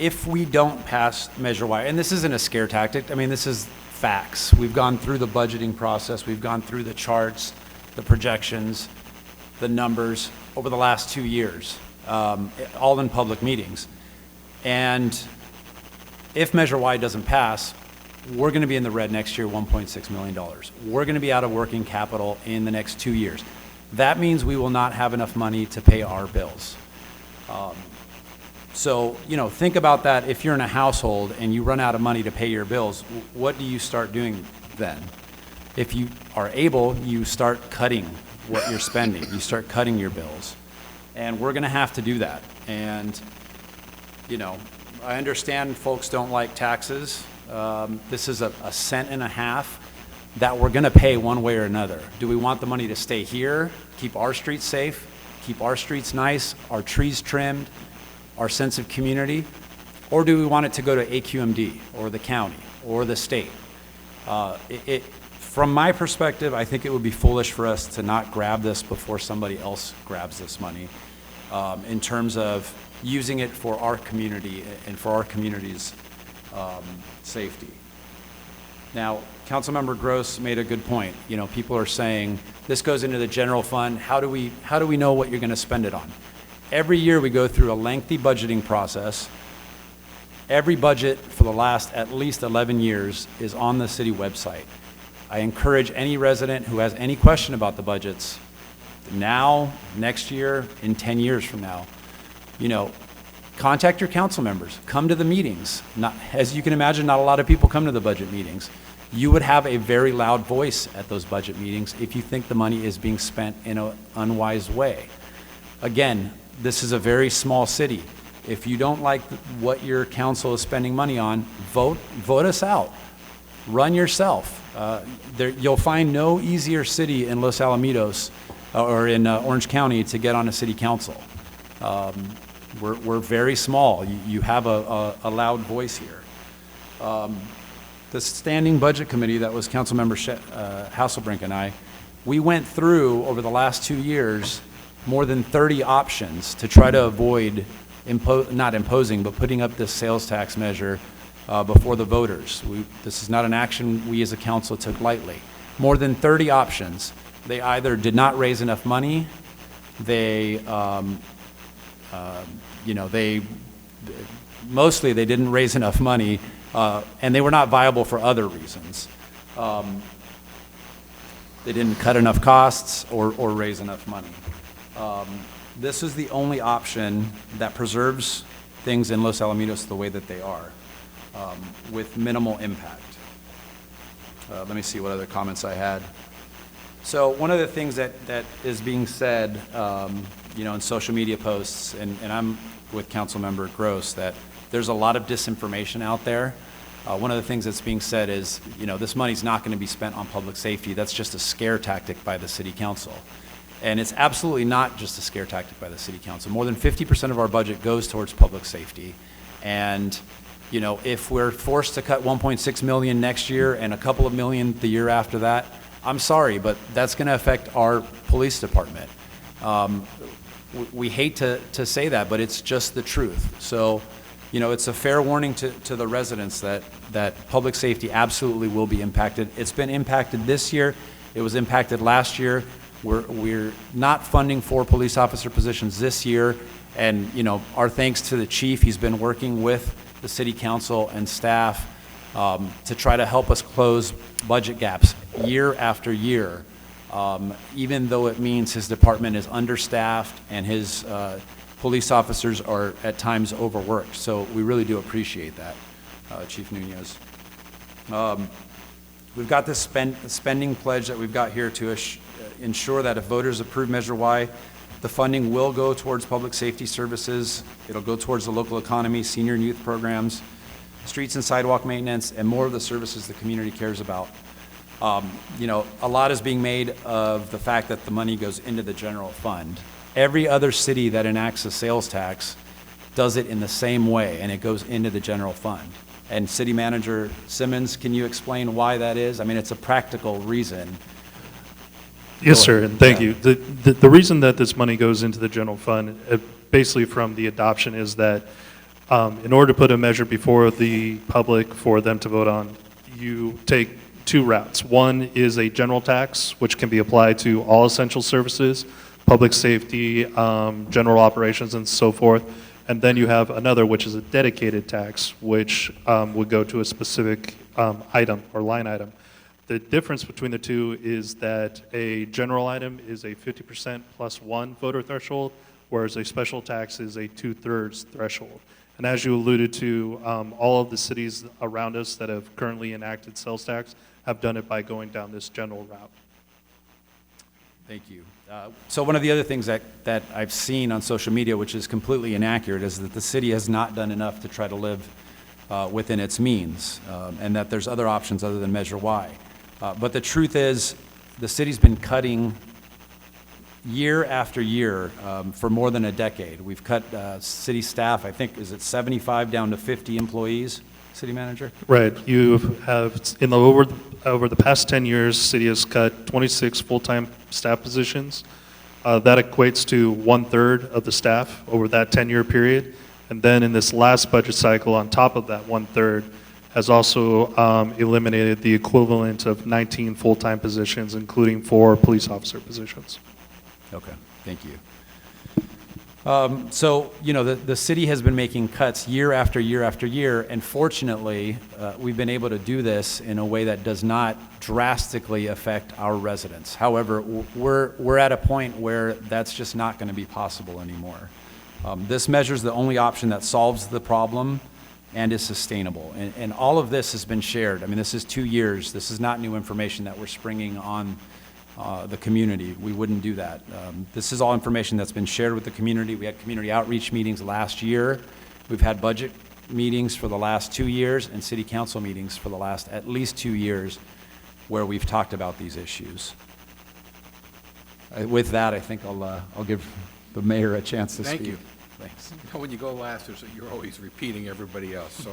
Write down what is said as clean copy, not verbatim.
if we don't pass Measure Y, and this isn't a scare tactic, I mean, this is facts. We've gone through the budgeting process, we've gone through the charts, the projections, the numbers over the last 2 years, all in public meetings. And if Measure Y doesn't pass, we're going to be in the red next year, $1.6 million. We're going to be out of working capital in the next 2 years. That means we will not have enough money to pay our bills. So, think about that. If you're in a household and you run out of money to pay your bills, what do you start doing then? If you are able, you start cutting what you're spending. You start cutting your bills. And we're going to have to do that. And, I understand folks don't like taxes. This is a cent and a half that we're going to pay one way or another. Do we want the money to stay here, keep our streets safe, keep our streets nice, our trees trimmed, our sense of community, or do we want it to go to AQMD or the county or the state? From my perspective, I think it would be foolish for us to not grab this before somebody else grabs this money, in terms of using it for our community and for our community's safety. Now, Councilmember Gross made a good point. People are saying this goes into the general fund. How do we know what you're going to spend it on? Every year we go through a lengthy budgeting process. Every budget for the last at least 11 years is on the city website. I encourage any resident who has any question about the budgets now, next year, in 10 years from now, contact your council members, come to the meetings. As you can imagine, not a lot of people come to the budget meetings. You would have a very loud voice at those budget meetings if you think the money is being spent in an unwise way. Again, this is a very small city. If you don't like what your council is spending money on, vote us out. Run yourself. You'll find no easier city in Los Alamitos or in Orange County to get on a city council. We're very small. You have a loud voice here. The standing budget committee that was Councilmember Hasselbrink and I, we went through over the last 2 years more than 30 options to try to avoid not imposing, but putting up this sales tax measure before the voters. This is not an action we as a council took lightly. More than 30 options. They either did not raise enough money, mostly they didn't raise enough money, and they were not viable for other reasons. They didn't cut enough costs or raise enough money. This is the only option that preserves things in Los Alamitos the way that they are, with minimal impact. Let me see what other comments I had. So one of the things that is being said, in social media posts, and I'm with Councilmember Gross, that there's a lot of disinformation out there. One of the things that's being said is, this money's not going to be spent on public safety. That's just a scare tactic by the city council. And it's absolutely not just a scare tactic by the city council. More than 50% of our budget goes towards public safety. And, if we're forced to cut 1.6 million next year and a couple of million the year after that, I'm sorry, but that's going to affect our police department. We hate to say that, but it's just the truth. So, it's a fair warning to the residents that public safety absolutely will be impacted. It's been impacted this year. It was impacted last year. We're not funding 4 police officer positions this year. And, our thanks to the chief. He's been working with the city council and staff to try to help us close budget gaps year after year, even though it means his department is understaffed and his police officers are at times overworked. So we really do appreciate that, Chief Nunez. We've got this spending pledge that we've got here to ensure that if voters approve Measure Y, the funding will go towards public safety services. It'll go towards the local economy, senior and youth programs, streets and sidewalk maintenance, and more of the services the community cares about. A lot is being made of the fact that the money goes into the general fund. Every other city that enacts a sales tax does it in the same way, and it goes into the general fund. And City Manager Simmons, can you explain why that is? I mean, it's a practical reason. Yes, sir, and thank you. The reason that this money goes into the general fund, basically from the adoption, is that In order to put a measure before the public for them to vote on, you take two routes. One is a general tax, which can be applied to all essential services, public safety, general operations, and so forth. And then you have another, which is a dedicated tax, which would go to a specific item or line item. The difference between the two is that a general item is a 50% plus one voter threshold, whereas a special tax is a 2/3 threshold. And as you alluded to, all of the cities around us that have currently enacted sales tax have done it by going down this general route. Thank you. So one of the other things that I've seen on social media, which is completely inaccurate, is that the city has not done enough to try to live within its means, and that there's other options other than Measure Y. But the truth is, the city's been cutting year after year for more than a decade. We've cut city staff, I think, is it 75 down to 50 employees, city manager? Right. You have, over the past 10 years, city has cut 26 full-time staff positions. That equates to 1/3 of the staff over that 10-year period. And then in this last budget cycle, on top of that 1/3, has also eliminated the equivalent of 19 full-time positions, including 4 police officer positions. Okay, thank you. So, you know, the city has been making cuts year after year after year, and fortunately, we've been able to do this in a way that does not drastically affect our residents. However, we're at a point where that's just not going to be possible anymore. This measure is the only option that solves the problem and is sustainable. And all of this has been shared. I mean, this is 2 years. This is not new information that we're springing on the community. We wouldn't do that. This is all information that's been shared with the community. We had community outreach meetings last year. We've had budget meetings for the last 2 years and city council meetings for the last at least 2 years where we've talked about these issues. With that, I think I'll give the mayor a chance to speak. Thank you. Thanks. When you go last, you're always repeating everybody else, so